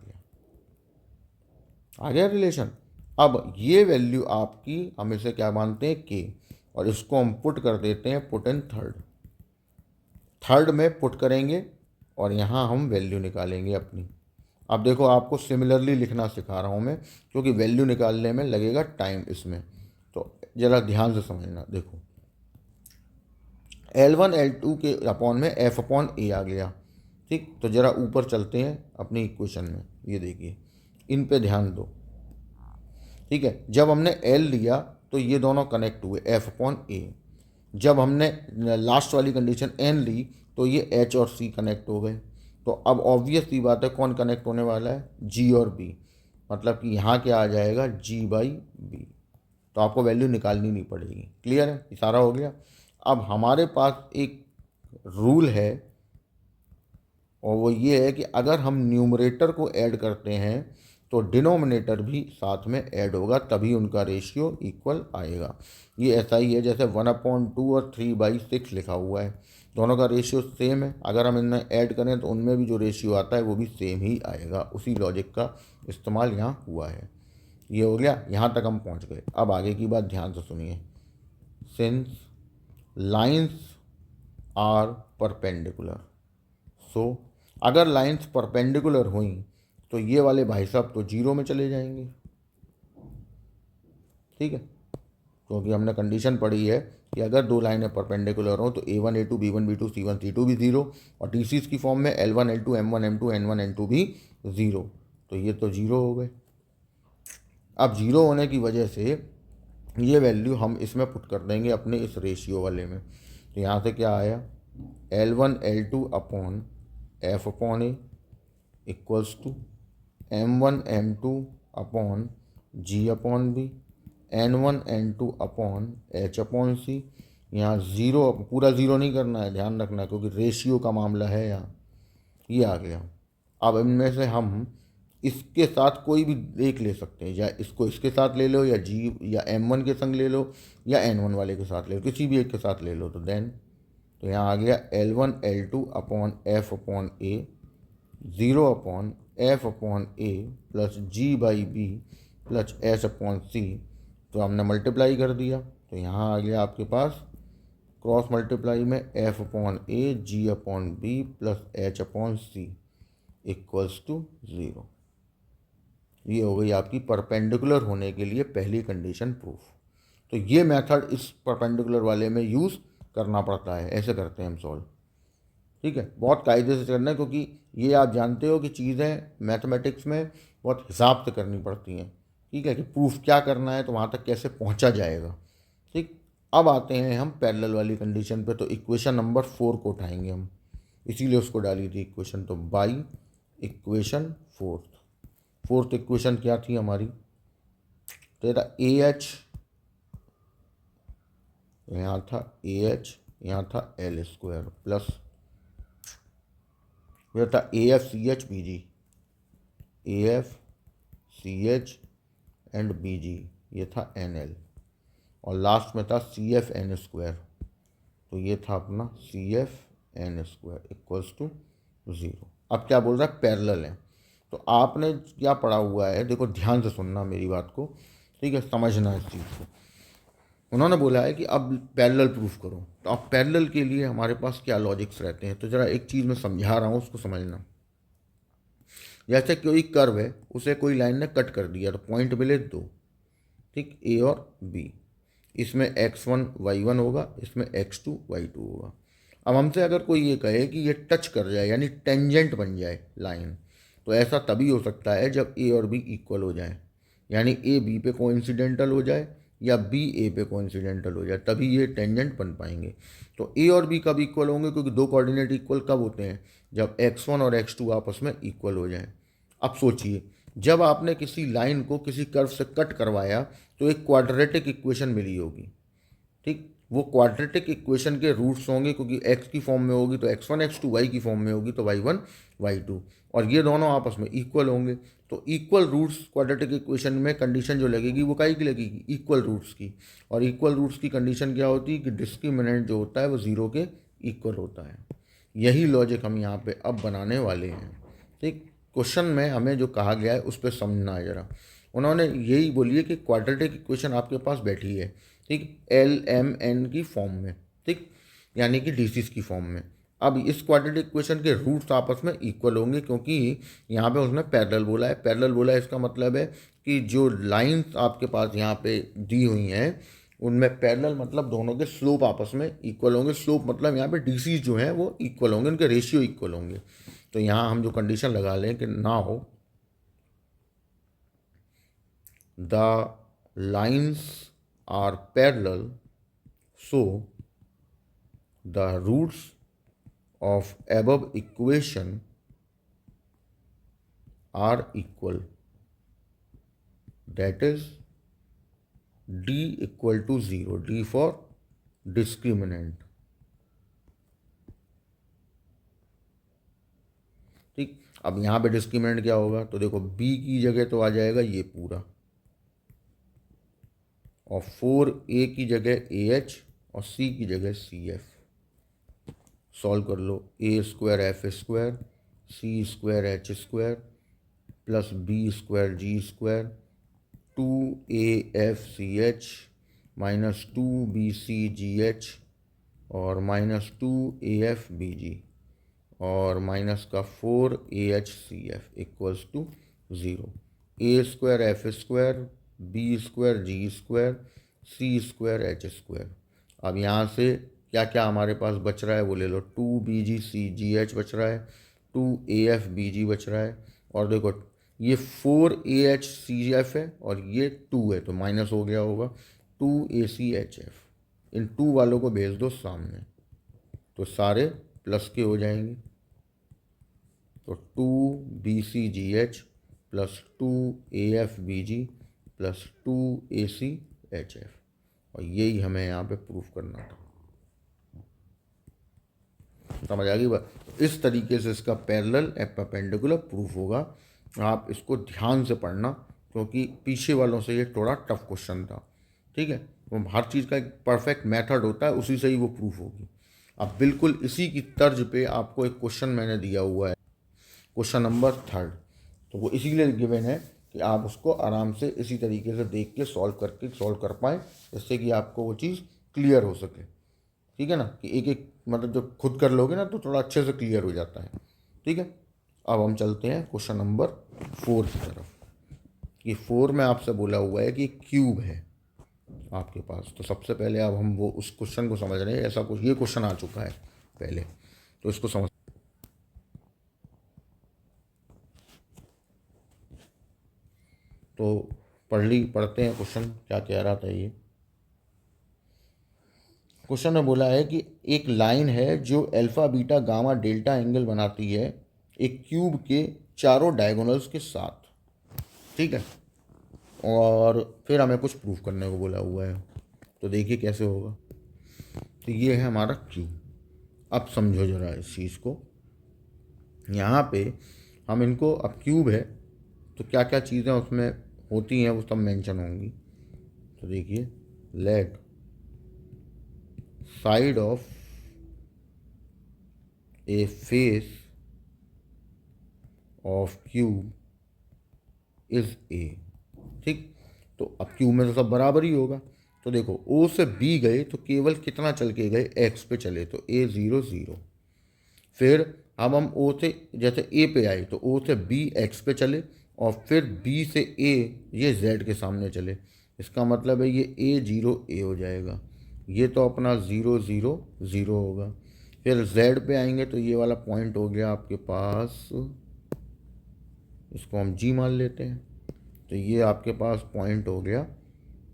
गया रिलेशन। अब ये वैल्यू आपकी, हम इसे क्या मानते हैं, K, और इसको हम पुट कर देते हैं, पुट इन थर्ड में पुट करेंगे और यहाँ हम वैल्यू निकालेंगे अपनी। अब देखो, आपको सिमिलरली लिखना सिखा रहा हूँ मैं, क्योंकि वैल्यू निकालने में लगेगा टाइम इसमें, तो ज़रा ध्यान से समझना। देखो L1 L2 के अपॉन में F/A आ गया। ठीक, तो ज़रा ऊपर चलते हैं अपनी इक्वेशन में, ये देखिए, इन पे ध्यान दो। ठीक है, जब हमने L लिया तो ये दोनों कनेक्ट हुए F/A। जब हमने लास्ट वाली कंडीशन N ली तो ये H और C कनेक्ट हो गए। तो अब ऑब्वियस सी बात है, कौन कनेक्ट होने वाला है, G और B। मतलब कि यहाँ क्या आ जाएगा, G/B। तो आपको वैल्यू निकालनी नहीं पड़ेगी। क्लियर है, इशारा हो गया। अब हमारे पास एक रूल है, और वो ये है कि अगर हम न्यूमरेटर को ऐड करते हैं तो डिनोमिनेटर भी साथ में ऐड होगा, तभी उनका रेशियो इक्वल आएगा। ये ऐसा ही है जैसे 1/2 और 3/6 लिखा हुआ है, दोनों का रेशियो सेम है, अगर हम इनमें ऐड करें तो उनमें भी जो रेशियो आता है वो भी सेम ही आएगा। उसी लॉजिक का इस्तेमाल यहाँ हुआ है। ये हो गया, यहाँ तक हम पहुँच गए। अब आगे की बात ध्यान से सुनिए। सिंस लाइन्स आर परपेंडिकुलर, सो अगर लाइन्स परपेंडिकुलर हुई तो ये वाले भाई साहब तो जीरो में चले जाएंगे। ठीक है, क्योंकि हमने कंडीशन पढ़ी है कि अगर दो लाइनें परपेंडिकुलर हो तो A1 A2 B1 B2 C1 C2 भी ज़ीरो, और DCs की फॉर्म में L1 L2 M1 M2 N1 N2 भी ज़ीरो, तो ये तो ज़ीरो हो गए। अब ज़ीरो होने की वजह से ये वैल्यू हम इसमें पुट कर देंगे अपने इस रेशियो वाले में। तो यहाँ से क्या आया, L1 L2 upon F upon A equals to M1 M2 upon G upon B, N1 N2 upon H upon C. यहाँ ज़ीरो, पूरा ज़ीरो नहीं करना है, ध्यान रखना, क्योंकि रेशियो का मामला है यहाँ। ये आ गया। अब इनमें से हम इसके साथ कोई भी एक ले सकते हैं, या इसको इसके साथ ले लो, या G या M1 के संग ले लो, या N1 वाले के साथ ले लो, किसी भी एक के साथ ले लो। तो देन तो यहाँ आ गया L1 L2 upon F upon A, zero upon F upon A plus G/B plus H upon C. तो हमने मल्टीप्लाई कर दिया, तो यहाँ आ गया आपके पास क्रॉस मल्टीप्लाई में F upon A G upon B plus H upon C equals to zero. ये हो गई आपकी परपेंडिकुलर होने के लिए पहली कंडीशन प्रूफ। तो ये मेथड इस परपेंडिकुलर वाले में यूज़ करना पड़ता है, ऐसे करते हैं हम सॉल्व। ठीक है, बहुत कायदे से करना है, क्योंकि ये आप जानते हो कि चीज़ें मैथमेटिक्स में बहुत हिसाब से करनी पड़ती हैं। ठीक है, कि प्रूफ क्या करना है तो वहाँ तक कैसे पहुँचा जाएगा। ठीक, अब आते हैं हम पैरेलल वाली कंडीशन पे। तो इक्वेशन नंबर 4 को उठाएंगे हम, इसीलिए उसको डाली थी इक्वेशन। तो बाई इक्वेशन फोर्थ इक्वेशन क्या थी हमारी, तो था AH, यहाँ था AH, यहाँ था L² प्लस यह था AF/CH/BG, AF/CH एंड BG, ये था NL, और लास्ट में था CF_n²। तो ये था अपना CF_n² इक्वल्स टू ज़ीरो। अब क्या बोल रहा है, पैरेलल है। तो आपने क्या पढ़ा हुआ है, देखो ध्यान से सुनना मेरी बात को, ठीक है, समझना इस चीज़ को। उन्होंने बोला है कि अब पैरेलल प्रूफ करो। तो अब पैरेलल के लिए हमारे पास क्या लॉजिक्स रहते हैं, तो ज़रा एक चीज़ मैं समझा रहा हूँ, उसको समझना। जैसे कोई कर्व है, उसे कोई लाइन ने कट कर दिया, तो पॉइंट मिले दो, ठीक, A और B। इसमें x1 y1 होगा, इसमें x2 y2 होगा। अब हमसे अगर कोई ये कहे कि ये टच कर जाए, यानी टेंजेंट बन जाए लाइन, तो ऐसा तभी हो सकता है जब A और B इक्वल हो जाए, यानी A B पे कोइंसिडेंटल हो जाए या B A पे कोइंसिडेंटल हो जाए, तभी ये टेंजेंट बन पाएंगे। तो A और B कब इक्वल होंगे, क्योंकि दो कोऑर्डिनेट इक्वल कब होते हैं, जब x1 और x2 आपस में इक्वल हो जाए। अब सोचिए, जब आपने किसी लाइन को किसी कर्व से कट करवाया तो एक क्वाड्रेटिक इक्वेशन मिली होगी। ठीक, वो क्वाड्रेटिक इक्वेशन के रूट्स होंगे, क्योंकि x की फॉर्म में होगी तो x1 x2, y की फॉर्म में होगी तो y1 y2, और ये दोनों आपस में इक्वल होंगे। तो इक्वल रूट्स क्वाड्रेटिक इक्वेशन में कंडीशन जो लगेगी वो काई की लगेगी, इक्वल रूट्स की। और इक्वल रूट्स की कंडीशन क्या होती है कि डिस्क्रिमिनेंट जो होता है वो ज़ीरो के इक्वल होता है। यही लॉजिक हम यहाँ पे अब बनाने वाले हैं। ठीक, क्वेश्चन में हमें जो कहा गया है उस पर समझना है ज़रा। उन्होंने यही बोली है कि क्वाड्रेटिक इक्वेशन आपके पास बैठी है, ठीक, LMN की फॉर्म में, ठीक, यानी कि DCs की फॉर्म में। अब इस क्वाड्रेटिक इक्वेशन के रूट्स आपस में इक्वल होंगे, क्योंकि यहाँ पे उसने पैरेलल बोला है। पैरेलल बोला है, इसका मतलब है कि जो लाइंस आपके पास यहाँ पे दी हुई हैं उनमें पैरेलल मतलब दोनों के स्लोप आपस में इक्वल होंगे। स्लोप मतलब यहाँ पे DCs जो हैं वो इक्वल होंगे, उनके रेशियो इक्वल होंगे। तो यहाँ हम जो कंडीशन लगा लें कि now the lines are parallel, so the roots of above equation are equal, that is D equal to 0, D for discriminant। ठीक, अब यहाँ पे डिस्क्रिमिनेंट क्या होगा, तो देखो बी की जगह तो आ जाएगा ये पूरा, और 4a की जगह AH और C की जगह CF। सॉल्व कर लो, a square F square C square H square plus B square G square 2AFCH minus 2BCGH और माइनस 2AFBG और माइनस का 4AHCF equals to 0। a square F square B square G square C square H square. अब यहाँ से क्या क्या हमारे पास बच रहा है वो ले लो, 2BGCGH बच रहा है, 2AFBG बच रहा है, और देखो ये 4AHCF है और ये 2 है तो माइनस हो गया होगा 2ACHF। इन 2 वालों को भेज दो सामने तो सारे प्लस के हो जाएंगे, तो 2BCGH plus 2AFBG plus 2ACHF, और यही हमें यहाँ पे प्रूफ करना था। समझ आ गई बात। तो इस तरीके से इसका पैरेलल परपेंडिकुलर प्रूफ होगा। आप इसको ध्यान से पढ़ना क्योंकि पीछे वालों से ये थोड़ा टफ क्वेश्चन था, ठीक है। तो हर चीज़ का एक परफेक्ट मेथड होता है, उसी से ही वो प्रूफ होगी। अब बिल्कुल इसी की तर्ज पे आपको एक क्वेश्चन मैंने दिया हुआ है, क्वेश्चन नंबर 3, तो वो इसीलिए गिवन है कि आप उसको आराम से इसी तरीके से देख के सॉल्व कर पाएँ, जिससे कि आपको वो चीज़ क्लियर हो सके, ठीक है ना। कि एक एक मतलब जो खुद कर लोगे ना तो थोड़ा अच्छे से क्लियर हो जाता है, ठीक है। अब हम चलते हैं क्वेश्चन नंबर 4 की तरफ। ये 4 में आपसे बोला हुआ है कि क्यूब है आपके पास, तो सबसे पहले अब हम वो उस क्वेश्चन को समझ रहे हैं। ऐसा कुछ ये क्वेश्चन आ चुका है पहले, तो इसको समझ, तो पढ़ते हैं क्वेश्चन क्या कह रहा था। ये क्वेश्चन में बोला है कि एक लाइन है जो alpha beta gamma delta angle बनाती है एक क्यूब के चारों डायगोनल्स के साथ, ठीक है। और फिर हमें कुछ प्रूफ करने को बोला हुआ है, तो देखिए कैसे होगा। तो ये है हमारा क्यूब। अब समझो जरा इस चीज़ को, यहाँ पे हम इनको, अब क्यूब है तो क्या क्या चीज़ें उसमें होती हैं वो सब मेंशन होंगी। तो देखिए, let side of a face of cube is A, ठीक। तो अब क्यूब में तो सब बराबर ही होगा। तो देखो ओ से बी गए तो केवल कितना चल के गए, एक्स पे चले तो A 0 0। फिर अब हम ओ से जैसे ए पे आए तो ओ से बी एक्स पे चले, और फिर बी से ए ये जेड के सामने चले। इसका मतलब है ये A 0 A हो जाएगा, ये तो अपना 0 0 0 होगा। फिर जेड पे आएंगे तो ये वाला पॉइंट हो गया आपके पास, इसको हम जी मान लेते हैं, तो ये आपके पास पॉइंट हो गया।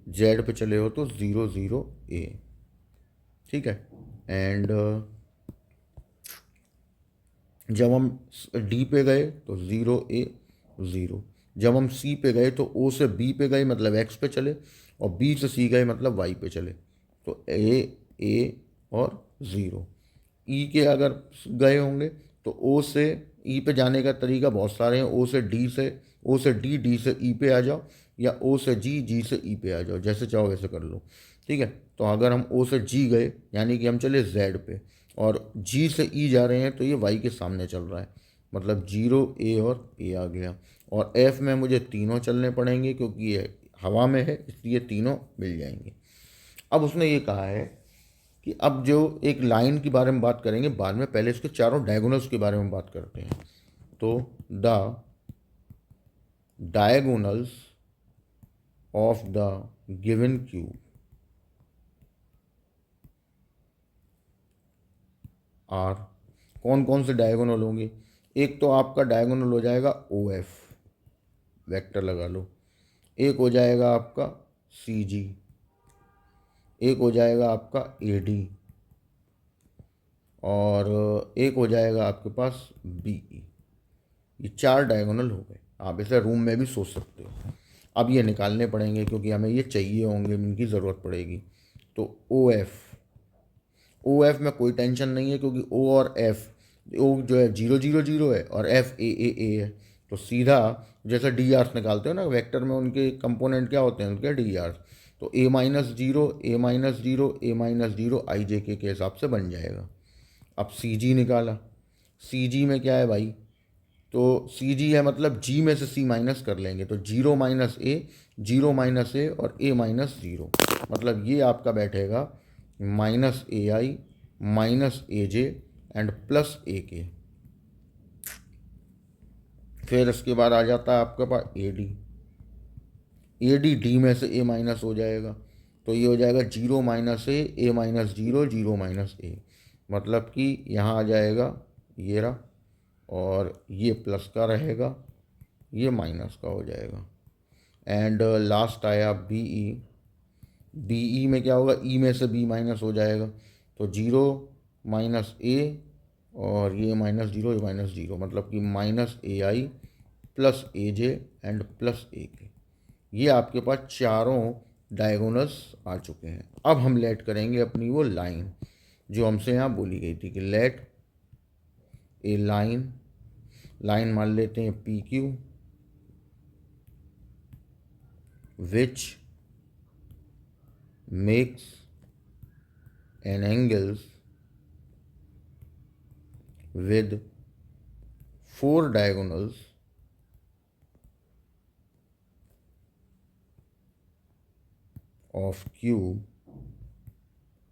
जेड पे चले हो तो 0 0 A, ठीक है। एंड जब हम डी पे गए तो 0 A 0। जब हम सी पे गए तो ओ से बी पे गए मतलब एक्स पे चले, और बी से सी गए मतलब वाई पे चले, तो ए और 0। ई के अगर गए होंगे तो ओ से ई पे जाने का तरीका बहुत सारे हैं। ओ से डी, डी से ई पे आ जाओ, या ओ से जी, जी से ई पे आ जाओ, जैसे चाहो वैसे कर लो, ठीक है। तो अगर हम ओ से जी गए यानी कि हम चले जेड पे, और जी से ई जा रहे हैं तो ये वाई के सामने चल रहा है, मतलब 0 A और A आ गया। और एफ में मुझे तीनों चलने पड़ेंगे क्योंकि ये हवा में है, इसलिए तीनों मिल जाएंगे। अब उसने ये कहा है कि अब जो एक लाइन के बारे में बात करेंगे बाद में, पहले इसके चारों डायगोनल्स के बारे में बात करते हैं। तो the diagonals of the given cube are, कौन कौन से डायगोनल होंगे। एक तो आपका डायगोनल हो जाएगा ओ एफ, वेक्टर लगा लो। एक हो जाएगा आपका सी जी, एक हो जाएगा आपका ए डी, और एक हो जाएगा आपके पास बी ई। ये 4 डायगोनल हो गए। आप इसे रूम में भी सोच सकते हो। अब ये निकालने पड़ेंगे क्योंकि हमें ये चाहिए होंगे, इनकी ज़रूरत पड़ेगी। तो ओ एफ में कोई टेंशन नहीं है क्योंकि ओ और एफ ओ जो है 0 0 0 है और एफ ए है। तो सीधा जैसा डी आर्स निकालते हो ना वेक्टर में, उनके कंपोनेंट क्या होते हैं उनके डी आर्स। तो A-0 A-0 A-0 आई जे के हिसाब से बन जाएगा। अब सी जी निकाला, सी जी में क्या है भाई, तो सी जी है मतलब जी में से सी माइनस कर लेंगे, तो 0 - A और A-0, मतलब ये आपका बैठेगा -AI -AJ एंड +AK। फिर इसके बाद आ जाता है आपके पास AD, AD डी में से A माइनस हो जाएगा, तो ये हो जाएगा 0 - A A-0 मतलब कि यहाँ आ जाएगा ये रहा, और ये प्लस का रहेगा, ये माइनस का हो जाएगा। एंड लास्ट आया BE, BE में क्या होगा, ई में से B माइनस हो जाएगा, तो 0 - A और ये -0 ये -0, मतलब कि -AI +AJ एंड +AK। ये आपके पास चारों डायगोनल्स आ चुके हैं। अब हम लेट करेंगे अपनी वो लाइन जो हमसे यहाँ बोली गई थी कि लेट ए लाइन, लाइन मान लेते हैं PQ which makes an angles with 4 diagonals of cube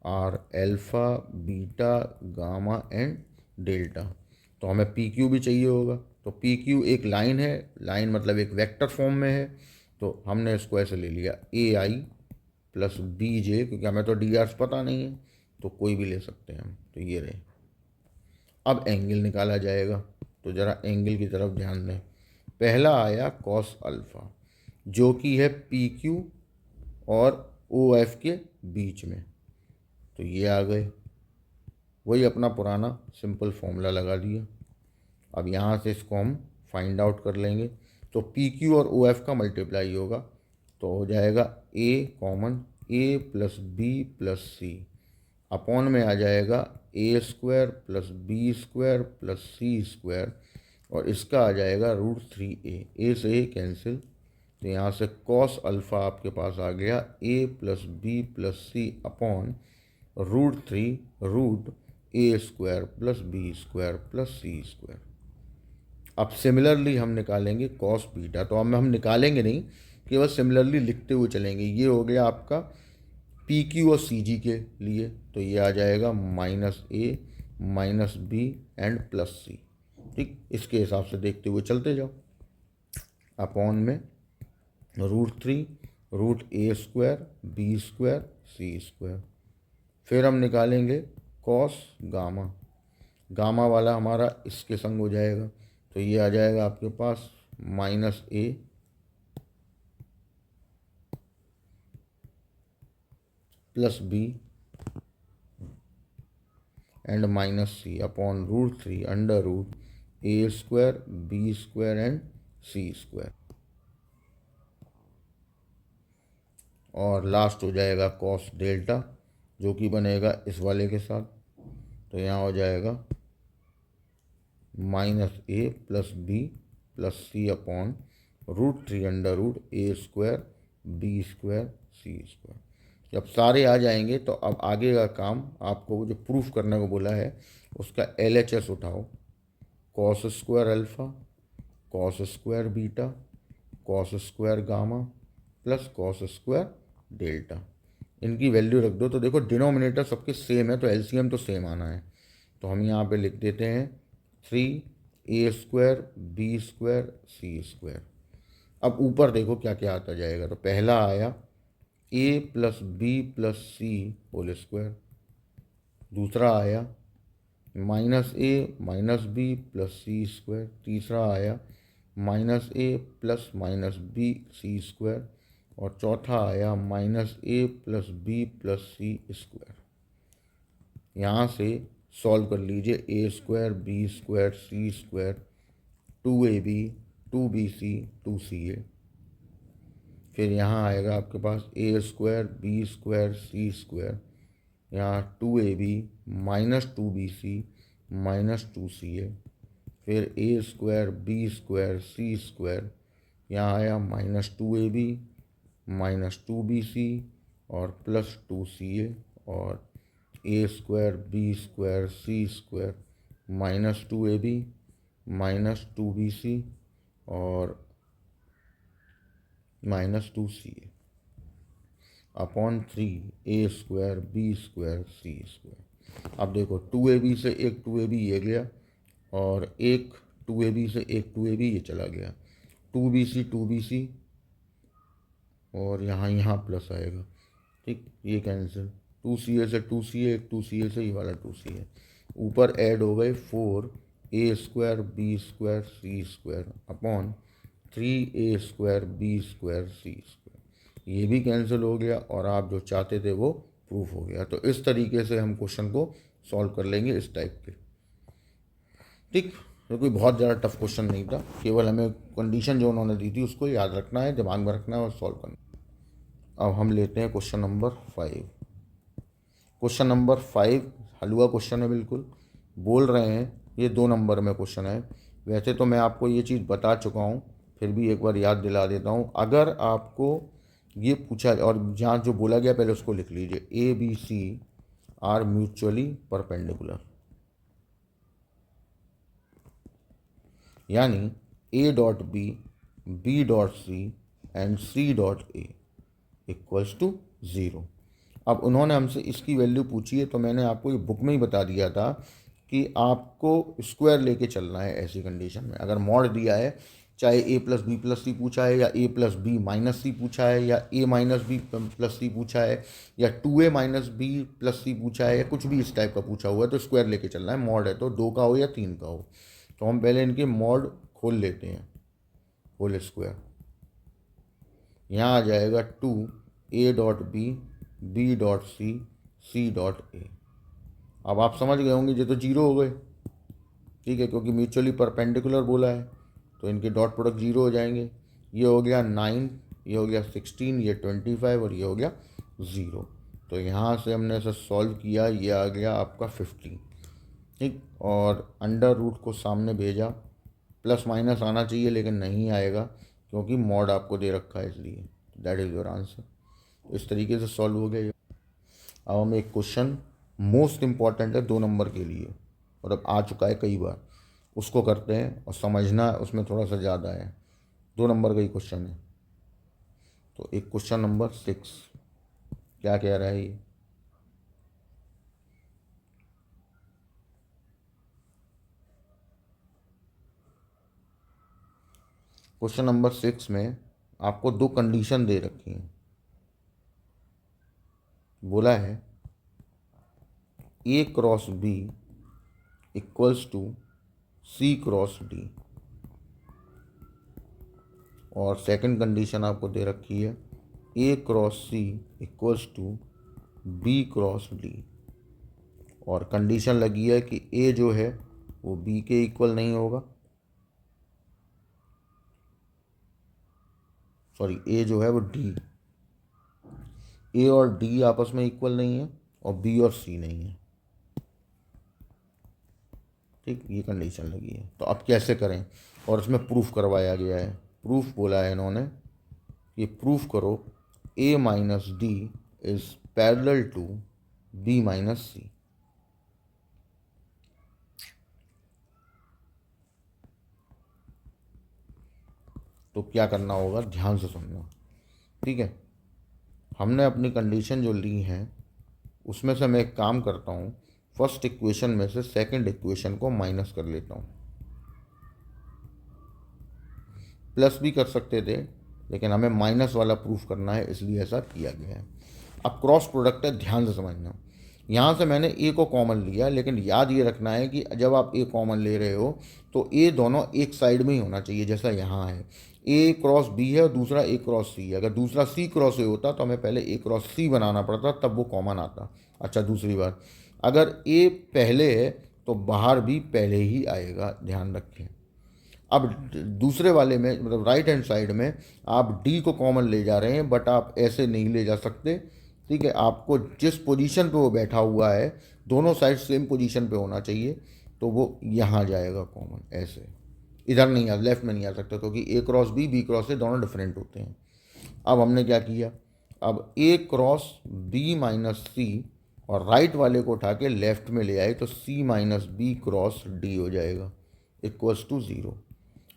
are alpha, beta, gamma and delta. तो हमें पी क्यू भी चाहिए होगा, तो पी क्यू एक लाइन है, लाइन मतलब एक वेक्टर फॉर्म में है, तो हमने इसको ऐसे ले लिया AI + BJ, क्योंकि हमें तो डी आर्स पता नहीं है तो कोई भी ले सकते हैं हम, तो ये रहे। अब एंगल निकाला जाएगा, तो ज़रा एंगल की तरफ ध्यान दें। पहला आया कॉस अल्फ़ा, जो कि है PQ और OF के बीच में, तो ये आ गए, वही अपना पुराना सिंपल फॉर्मूला लगा दिया। अब यहाँ से इसको हम फाइंड आउट कर लेंगे, तो PQ और OF का मल्टीप्लाई होगा, तो हो जाएगा A common, A + B + C upon में आ जाएगा A² + B² + C², और इसका आ जाएगा √3A, A से A कैंसिल, तो यहाँ से कॉस अल्फ़ा आपके पास आ गया A + B + C upon √3 √A² + B² + C²। अब सिमिलरली हम निकालेंगे कॉस बीटा, तो हम निकालेंगे नहीं, केवल सिमिलरली लिखते हुए चलेंगे। ये हो गया आपका PQ और CG के लिए, तो ये आ जाएगा -A -B एंड +C। ठीक, इसके हिसाब से देखते हुए चलते जाओ, अपॉन में √3 √A² B² C²। फिर हम निकालेंगे कॉस गामा, गामा वाला हमारा इसके संग हो जाएगा, तो ये आ जाएगा आपके पास -A + B and -C upon √3 √A² B² and C²। और लास्ट हो जाएगा कॉस डेल्टा, जो कि बनेगा इस वाले के साथ, तो यहाँ हो जाएगा -A + B + C upon √3 √A² B² C²। जब सारे आ जाएंगे तो अब आगे का काम आपको जो प्रूफ करने को बोला है उसका LHS उठाओ, cos² alpha, cos² beta, cos² gamma + cos² delta, इनकी वैल्यू रख दो। तो देखो डिनोमिनेटर सबके सेम है, तो LCM तो सेम आना है, तो हम यहाँ पे लिख देते हैं 3A² B² C²। अब ऊपर देखो क्या क्या आता जाएगा, तो पहला आया A + B + C होल², दूसरा आया -A -B + C², तीसरा आया -A + -B C², और चौथा आया -A + B + C²। यहाँ से सॉल्व कर लीजिए A² B² C², 2AB 2BC 2CA। फिर यहाँ आएगा आपके पास A² B² C², यहाँ 2AB -2BC -2ca, फिर a² b² c², यहाँ आया -2ab -2bc और +2ca, और a² b² c² -2ab -2bc और -2ca upon 3a² b² c²। अब देखो 2ab से एक 2ab ये गया, और एक 2ab से एक 2ab ये चला गया, 2bc और यहाँ प्लस आएगा। ठीक, ये कैंसिल, 2ca से 2ca, एक 2ca से ये वाला 2ca, ऊपर ऐड हो गए 4a² b² c² upon 3a² b² c²। ये भी कैंसिल हो गया और आप जो चाहते थे वो प्रूफ हो गया। तो इस तरीके से हम क्वेश्चन को सॉल्व कर लेंगे इस टाइप के। ठीक, तो कोई बहुत ज़्यादा टफ क्वेश्चन नहीं था, केवल हमें कंडीशन जो उन्होंने दी थी उसको याद रखना है, दिमाग में रखना है और सॉल्व करना है। अब हम लेते हैं क्वेश्चन नंबर 5। क्वेश्चन नंबर 5 हलवा क्वेश्चन है, बिल्कुल बोल रहे हैं ये 2 नंबर में क्वेश्चन है। वैसे तो मैं आपको ये चीज़ बता चुका हूँ, फिर भी एक बार याद दिला देता हूँ। अगर आपको ये पूछा, और जहाँ जो बोला गया पहले उसको लिख लीजिए, A B C are mutually perpendicular, यानी a.b, b.c and c.a equals to 0। अब उन्होंने हमसे इसकी वैल्यू पूछी है, तो मैंने आपको ये बुक में ही बता दिया था कि आपको स्क्वायर लेके चलना है ऐसी कंडीशन में। अगर मॉड दिया है, चाहे a+b+c पूछा है, या a+b-c पूछा है, या a-b+c पूछा है, या 2a-b+c पूछा है, या कुछ भी इस टाइप का पूछा हुआ है, तो स्क्वायर लेके चलना है। मॉड है तो 2 का हो या 3 का हो। तो हम पहले इनके मॉड खोल लेते हैं, होल स्क्वायर। यहाँ आ जाएगा 2a.b b.c c.a। अब आप समझ गए होंगे ये तो 0 हो गए, ठीक है, क्योंकि म्यूचुअली परपेंडिकुलर बोला है, तो इनके डॉट प्रोडक्ट 0 हो जाएंगे। ये हो गया 9, ये हो गया 16, ये 25 और ये हो गया 0। तो यहाँ से हमने इसे सॉल्व किया, ये आ गया आपका 50। ठीक, और अंडर रूट को सामने भेजा, प्लस माइनस आना चाहिए लेकिन नहीं आएगा क्योंकि मॉड आपको दे रखा है, इसलिए दैट इज़ योर आंसर। इस तरीके से सॉल्व हो गया। अब हम एक क्वेश्चन मोस्ट इम्पॉर्टेंट है 2 नंबर के लिए, और अब आ चुका है कई बार, उसको करते हैं और समझना उसमें थोड़ा सा ज़्यादा है। 2 नंबर का ही क्वेश्चन है। तो एक क्वेश्चन नंबर 6 क्या कह रहा है ये, क्वेश्चन नंबर 6 में आपको 2 कंडीशन दे रखी हैं। बोला है a×b इक्वल्स टू c×d, और सेकंड कंडीशन आपको दे रखी है a×c इक्वल्स टू b×d, और कंडीशन लगी है कि a जो है वो b के इक्वल नहीं होगा, सॉरी a जो है वो a और d आपस में इक्वल नहीं है, और b और c नहीं है। ठीक, ये कंडीशन लगी है। तो अब कैसे करें, और इसमें प्रूफ करवाया गया है। प्रूफ बोला है इन्होंने, ये प्रूफ करो a minus D is parallel to b minus C. तो क्या करना होगा, ध्यान से सुनना, ठीक है। हमने अपनी कंडीशन जो ली है उसमें से मैं एक काम करता हूँ, फर्स्ट इक्वेशन में से सेकंड इक्वेशन को माइनस कर लेता हूँ। प्लस भी कर सकते थे लेकिन हमें माइनस वाला प्रूफ करना है, इसलिए ऐसा किया गया है। अब क्रॉस प्रोडक्ट है, ध्यान से समझना। यहाँ से मैंने ए को कॉमन लिया, लेकिन याद ये रखना है कि जब आप ए कॉमन ले रहे हो तो ए दोनों एक साइड में ही होना चाहिए, जैसा यहाँ है a×b है और दूसरा a×c है। अगर दूसरा c×a होता तो हमें पहले a×c बनाना पड़ता, तब वो कॉमन आता। अच्छा, दूसरी बात, अगर a पहले है तो बाहर भी पहले ही आएगा, ध्यान रखें। अब दूसरे वाले में, मतलब राइट हैंड साइड में, आप d को कॉमन ले जा रहे हैं, बट आप ऐसे नहीं ले जा सकते, ठीक है। आपको जिस पोजीशन पे वो बैठा हुआ है दोनों साइड सेम पोजीशन पे होना चाहिए। तो वो यहाँ जाएगा कॉमन, ऐसे इधर नहीं आ, लेफ्ट में नहीं आ सकता, क्योंकि ए क्रॉस बी क्रॉस से दोनों डिफरेंट होते हैं। अब हमने क्या किया, अब ए क्रॉस बी माइनस सी और राइट वाले को उठा के लेफ्ट में ले आए तो सी माइनस बी क्रॉस डी हो जाएगा इक्वल्स टू ज़ीरो।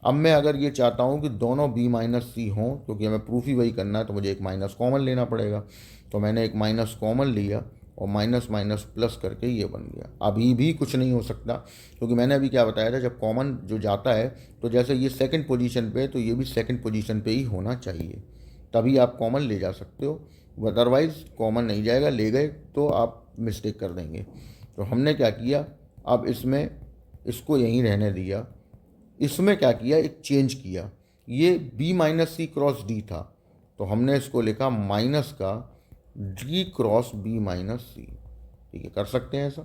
अब मैं अगर ये चाहता हूँ कि दोनों बी माइनस सी हों, क्योंकि हमें प्रूफ ही वही करना है, तो मुझे एक माइनस कॉमन लेना पड़ेगा। तो मैंने एक माइनस कॉमन लिया और माइनस माइनस प्लस करके ये बन गया। अभी भी कुछ नहीं हो सकता, क्योंकि मैंने अभी क्या बताया था, जब कॉमन जो जाता है तो जैसे ये सेकंड पोजीशन पे है तो ये भी सेकंड पोजीशन पे ही होना चाहिए, तभी आप कॉमन ले जा सकते हो, अदरवाइज़ कॉमन नहीं जाएगा, ले गए तो आप मिस्टेक कर देंगे। तो हमने क्या किया, अब इसमें इसको यहीं रहने दिया, इसमें क्या किया, एक चेंज किया। ये बी माइनस सी क्रॉस डी था, तो हमने इसको लिखा माइनस का डी क्रॉस बी माइनस सी। ठीक है, कर सकते हैं ऐसा,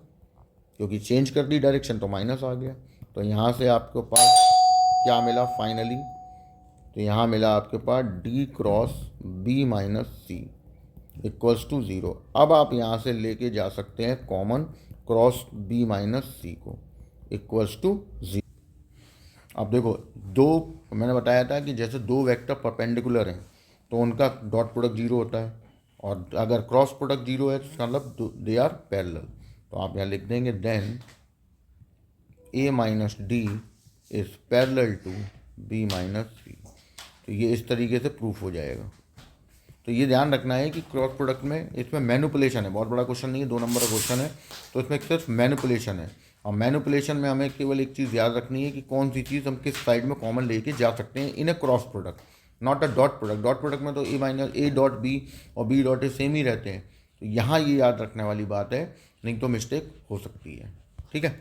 क्योंकि चेंज कर दी डायरेक्शन तो माइनस आ गया। तो यहाँ से आपके पास क्या मिला फाइनली, तो यहाँ मिला आपके पास D cross B minus C equals to zero. अब आप यहाँ से लेके जा सकते हैं common cross B minus C को इक्वल्स टू ज़ीरो। अब देखो, दो मैंने बताया था कि जैसे दो वेक्टर परपेंडिकुलर हैं तो उनका डॉट प्रोडक्ट जीरो होता है, और अगर क्रॉस प्रोडक्ट जीरो है तो इसका मतलब दे आर पैरेलल। तो आप यहाँ लिख देंगे then A minus D is parallel to B minus C. तो ये इस तरीके से प्रूफ हो जाएगा। तो ये ध्यान रखना है कि क्रॉस प्रोडक्ट में इसमें मैनिपुलेशन है, बहुत बड़ा क्वेश्चन नहीं है, 2 नंबर का क्वेश्चन है, तो इसमें सिर्फ मैनिपुलेशन है। और मैनिपुलेशन में हमें केवल एक चीज़ याद रखनी है कि कौन सी चीज़ हम किस साइड में कॉमन लेके जा सकते हैं in a cross product, not a dot product. Dot product में तो A minus A dot B और बी डॉट ए सेम ही रहते हैं। तो यहाँ ये याद रखने वाली बात है, नहीं तो मिस्टेक हो सकती है। ठीक है,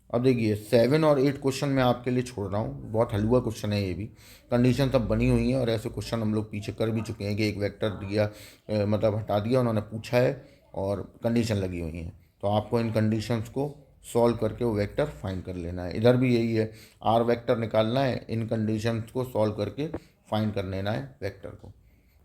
अब देखिए 7 और 8 क्वेश्चन मैं आपके लिए छोड़ रहा हूँ, बहुत हलवा क्वेश्चन है ये भी। कंडीशन सब बनी हुई है और ऐसे क्वेश्चन हम लोग पीछे कर भी चुके हैं कि एक वेक्टर दिया, मतलब हटा दिया, उन्होंने पूछा है और कंडीशन लगी हुई है, तो आपको इन कंडीशंस को सॉल्व करके वो वेक्टर फाइंड कर लेना है। इधर भी यही है, आर वेक्टर निकालना है, इन कंडीशंस को सॉल्व करके फाइंड कर लेना है वेक्टर को।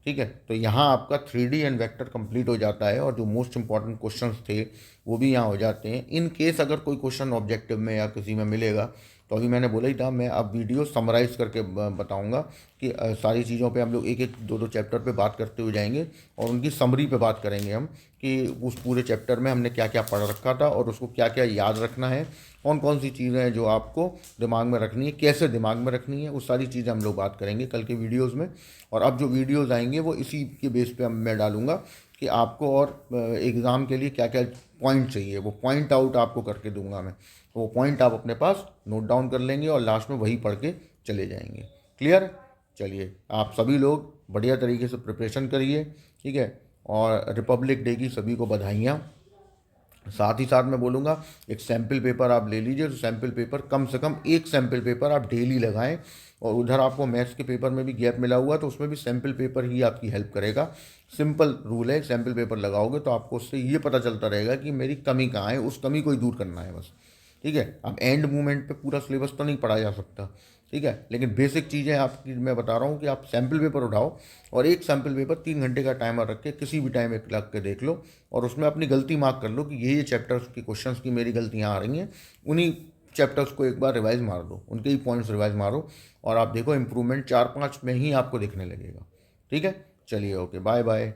ठीक है, तो यहाँ आपका 3D एंड वेक्टर कंप्लीट हो जाता है और जो मोस्ट इंपॉर्टेंट क्वेश्चंस थे वो भी यहाँ हो जाते हैं। इन केस अगर कोई क्वेश्चन ऑब्जेक्टिव में या किसी में मिलेगा तो अभी मैंने बोला ही था, मैं अब वीडियो समराइज़ करके बताऊंगा कि सारी चीज़ों पे हम लोग एक एक दो दो चैप्टर पे बात करते हुए जाएंगे और उनकी समरी पे बात करेंगे हम कि उस पूरे चैप्टर में हमने क्या क्या पढ़ रखा था और उसको क्या क्या याद रखना है, कौन कौन सी चीज़ें हैं जो आपको दिमाग में रखनी है, कैसे दिमाग में रखनी है, वो सारी चीज़ें हम लोग बात करेंगे कल के वीडियोज़ में। और अब जो वीडियोज़ आएंगे वो इसी के बेस पे मैं डालूंगा कि आपको और एग्ज़ाम के लिए क्या क्या पॉइंट चाहिए, वो पॉइंट आउट आपको करके दूंगा मैं। तो वो पॉइंट आप अपने पास नोट डाउन कर लेंगे और लास्ट में वही पढ़ के चले जाएंगे। क्लियर? चलिए, आप सभी लोग बढ़िया तरीके से प्रिपरेशन करिए। ठीक है, और रिपब्लिक डे की सभी को बधाइयाँ। साथ ही साथ मैं बोलूँगा एक सैम्पल पेपर आप ले लीजिए, तो सैम्पल पेपर कम से कम एक सैम्पल पेपर आप डेली लगाएं। और उधर आपको मैथ्स के पेपर में भी गैप मिला हुआ तो उसमें भी सैम्पल पेपर ही आपकी हेल्प करेगा। सिंपल रूल है, सैम्पल पेपर लगाओगे तो आपको उससे ये पता चलता रहेगा कि मेरी कमी कहाँ है, उस कमी को ही दूर करना है बस। ठीक है, अब एंड मोमेंट पे पूरा सिलेबस तो नहीं पढ़ा जा सकता, ठीक है, लेकिन बेसिक चीज़ें आपकी मैं बता रहा हूँ कि आप सैम्पल पेपर उठाओ और एक सैम्पल पेपर 3 घंटे का टाइमर रख के किसी भी टाइम एक लग के देख लो और उसमें अपनी गलती मार्क कर लो कि ये चैप्टर्स की क्वेश्चंस की मेरी गलतियाँ आ रही हैं, उन्हीं चैप्टर्स को एक बार रिवाइज मार दो, उनके ही पॉइंट्स रिवाइज मारो और आप देखो इम्प्रूवमेंट 4-5 में ही आपको दिखने लगेगा। ठीक है, चलिए, ओके, बाय बाय।